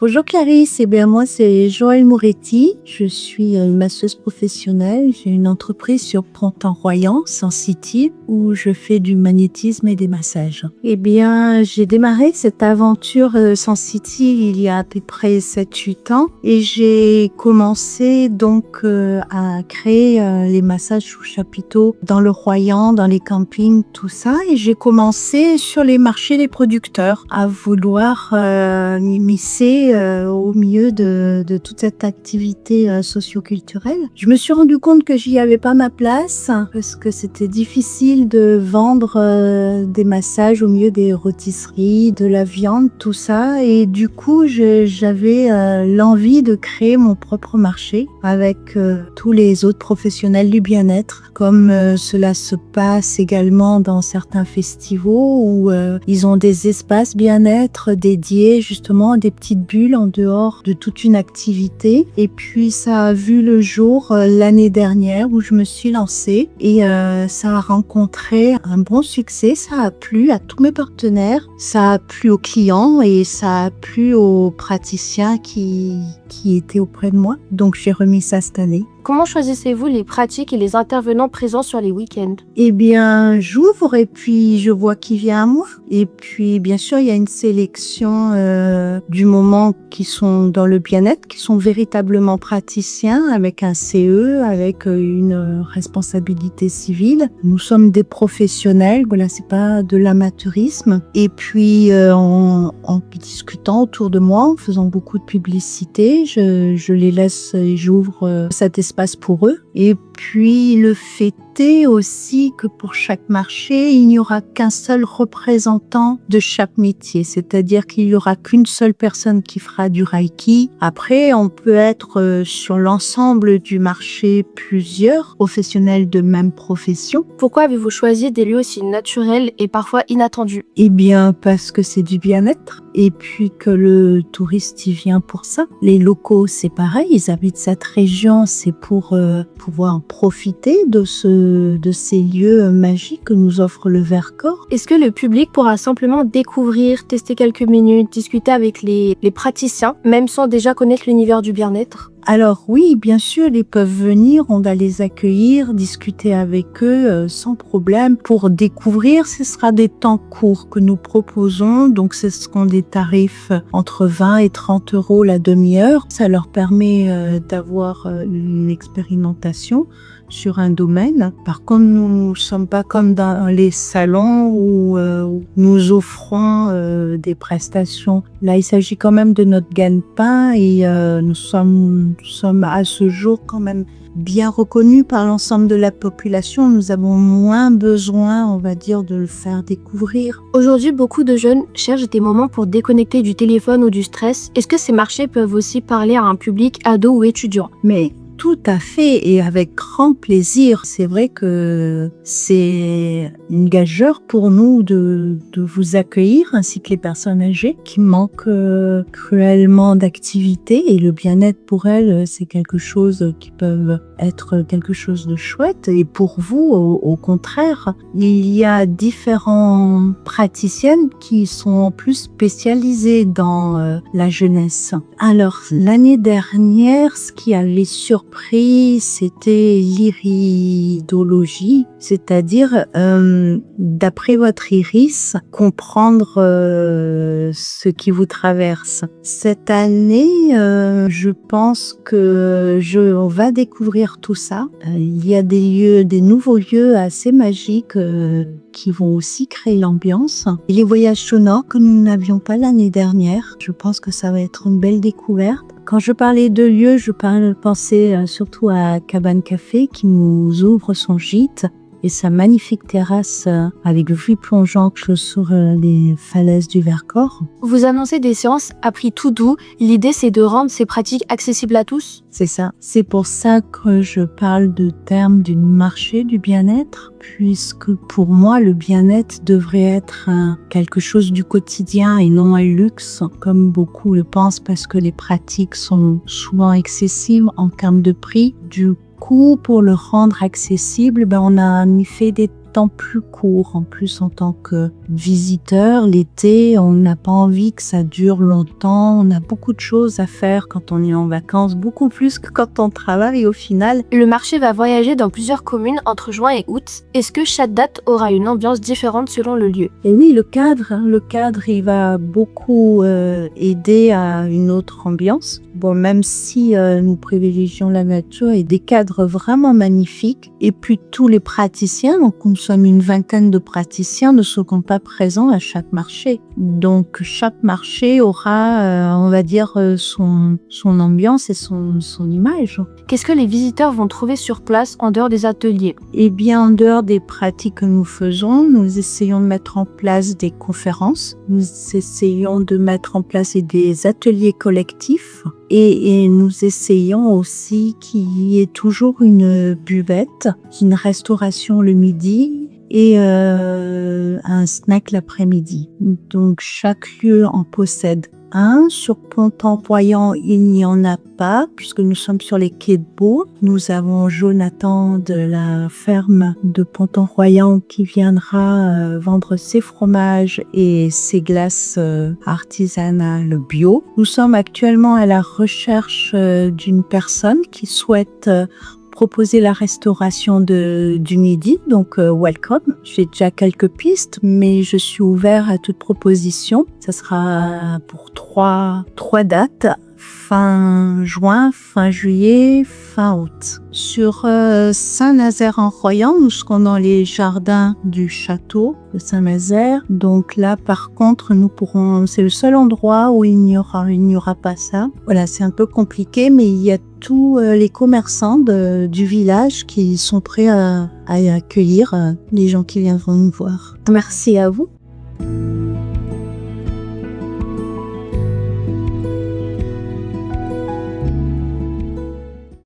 Bonjour Clarisse, moi c'est Joëlle Moretti, je suis une masseuse professionnelle, j'ai une entreprise sur Pont-en-Royan, Sun City, où je fais du magnétisme et des massages. J'ai démarré cette aventure Sun City il y a à peu près 7-8 ans et j'ai commencé donc à créer les massages sous chapiteau dans le Royan, dans les campings, tout ça, et j'ai commencé sur les marchés des producteurs à vouloir m'immiscer au milieu de toute cette activité socio-culturelle. Je me suis rendu compte que j'y avais pas ma place parce que c'était difficile de vendre des massages au milieu des rôtisseries, de la viande, tout ça. Et du coup, j'avais l'envie de créer mon propre marché avec tous les autres professionnels du bien-être, comme cela se passe également dans certains festivals où ils ont des espaces bien-être dédiés justement à des petites bulles en dehors de toute une activité. Et puis ça a vu le jour l'année dernière où je me suis lancée et ça a rencontré un bon succès. Ça a plu à tous mes partenaires, ça a plu aux clients et ça a plu aux praticiens qui étaient auprès de moi. Donc j'ai remis ça cette année. Comment choisissez-vous les pratiques et les intervenants présents sur les week-ends? J'ouvre et puis je vois qui vient à moi. Et puis, bien sûr, il y a une sélection du moment qui sont dans le bien-être, qui sont véritablement praticiens avec un CE, avec une responsabilité civile. Nous sommes des professionnels, voilà, c'est pas de l'amateurisme. Et puis, en discutant autour de moi, en faisant beaucoup de publicité, je les laisse et j'ouvre cet espace pour eux. Et puis le fait est aussi que pour chaque marché, il n'y aura qu'un seul représentant de chaque métier, c'est-à-dire qu'il n'y aura qu'une seule personne qui fera du Reiki. Après, on peut être sur l'ensemble du marché plusieurs professionnels de même profession. Pourquoi avez-vous choisi des lieux aussi naturels et parfois inattendus? Parce que c'est du bien-être et puis que le touriste y vient pour ça. Les locaux, c'est pareil, ils habitent cette région, c'est pour pouvoir profiter de ces lieux magiques que nous offre le Vercors. Est-ce que le public pourra simplement découvrir, tester quelques minutes, discuter avec les praticiens, même sans déjà connaître l'univers du bien-être? Alors oui, bien sûr, ils peuvent venir, on va les accueillir, discuter avec eux sans problème. Pour découvrir, ce sera des temps courts que nous proposons, donc ce seront des tarifs entre 20 et 30 euros la demi-heure. Ça leur permet d'avoir une expérimentation sur un domaine. Par contre, nous ne sommes pas comme dans les salons où nous offrons des prestations. Là, il s'agit quand même de notre gagne-pain et nous sommes à ce jour quand même bien reconnus par l'ensemble de la population. Nous avons moins besoin, on va dire, de le faire découvrir. Aujourd'hui, beaucoup de jeunes cherchent des moments pour déconnecter du téléphone ou du stress. Est-ce que ces marchés peuvent aussi parler à un public ado ou étudiant? Mais tout à fait, et avec grand plaisir. C'est vrai que c'est une gageure pour nous de vous accueillir, ainsi que les personnes âgées qui manquent cruellement d'activité. Et le bien-être pour elles, c'est quelque chose qui peut être quelque chose de chouette. Et pour vous, au contraire, il y a différents praticiennes qui sont en plus spécialisées dans la jeunesse. Alors, l'année dernière, ce qui avait surpris, c'était l'iridologie, c'est-à-dire d'après votre iris, comprendre ce qui vous traverse. Cette année, je pense que on va découvrir tout ça. Il y a des nouveaux lieux assez magiques qui vont aussi créer l'ambiance. Et les voyages sonores que nous n'avions pas l'année dernière, je pense que ça va être une belle découverte. Quand je parlais de lieux, je pensais surtout à Cabane Café qui nous ouvre son gîte et sa magnifique terrasse avec vue plongeante sur les falaises du Vercors. Vous annoncez des séances à prix tout doux. L'idée, c'est de rendre ces pratiques accessibles à tous? C'est ça. C'est pour ça que je parle de terme du marché du bien-être, puisque pour moi, le bien-être devrait être quelque chose du quotidien et non un luxe, comme beaucoup le pensent, parce que les pratiques sont souvent excessives en termes de prix. Du coup, pour le rendre accessible, on a mis fait des temps plus court. En plus, en tant que visiteur, l'été, on n'a pas envie que ça dure longtemps. On a beaucoup de choses à faire quand on est en vacances, beaucoup plus que quand on travaille au final. Le marché va voyager dans plusieurs communes entre juin et août. Est-ce que chaque date aura une ambiance différente selon le lieu? Et oui, le cadre, il va beaucoup aider à une autre ambiance. Bon, même si nous privilégions la nature et des cadres vraiment magnifiques. Et puis tous les praticiens, donc nous sommes une vingtaine de praticiens, ne seront pas présents à chaque marché. Donc chaque marché aura, on va dire, son ambiance et son image. Qu'est-ce que les visiteurs vont trouver sur place en dehors des ateliers? Eh bien, en dehors des pratiques que nous faisons, nous essayons de mettre en place des conférences, nous essayons de mettre en place des ateliers collectifs et nous essayons aussi qu'il y ait toujours une buvette, une restauration le midi et un snack l'après-midi. Donc chaque lieu en possède un. Sur Pont-en-Voyant, il n'y en a pas, puisque nous sommes sur les quais de Beau. Nous avons Jonathan de la ferme de Pont-en-Voyant qui viendra vendre ses fromages et ses glaces artisanales bio. Nous sommes actuellement à la recherche d'une personne qui souhaite proposer la restauration du midi, donc welcome. J'ai déjà quelques pistes, mais je suis ouvert à toute proposition. Ça sera pour trois dates, fin juin, fin juillet, fin août. Sur Saint-Nazaire-en-Royan, nous serons dans les jardins du château de Saint-Nazaire. Donc là, par contre, c'est le seul endroit où il n'y aura pas ça. Voilà, c'est un peu compliqué, mais il y a tous les commerçants du village qui sont prêts à accueillir les gens qui viendront nous voir. Merci à vous.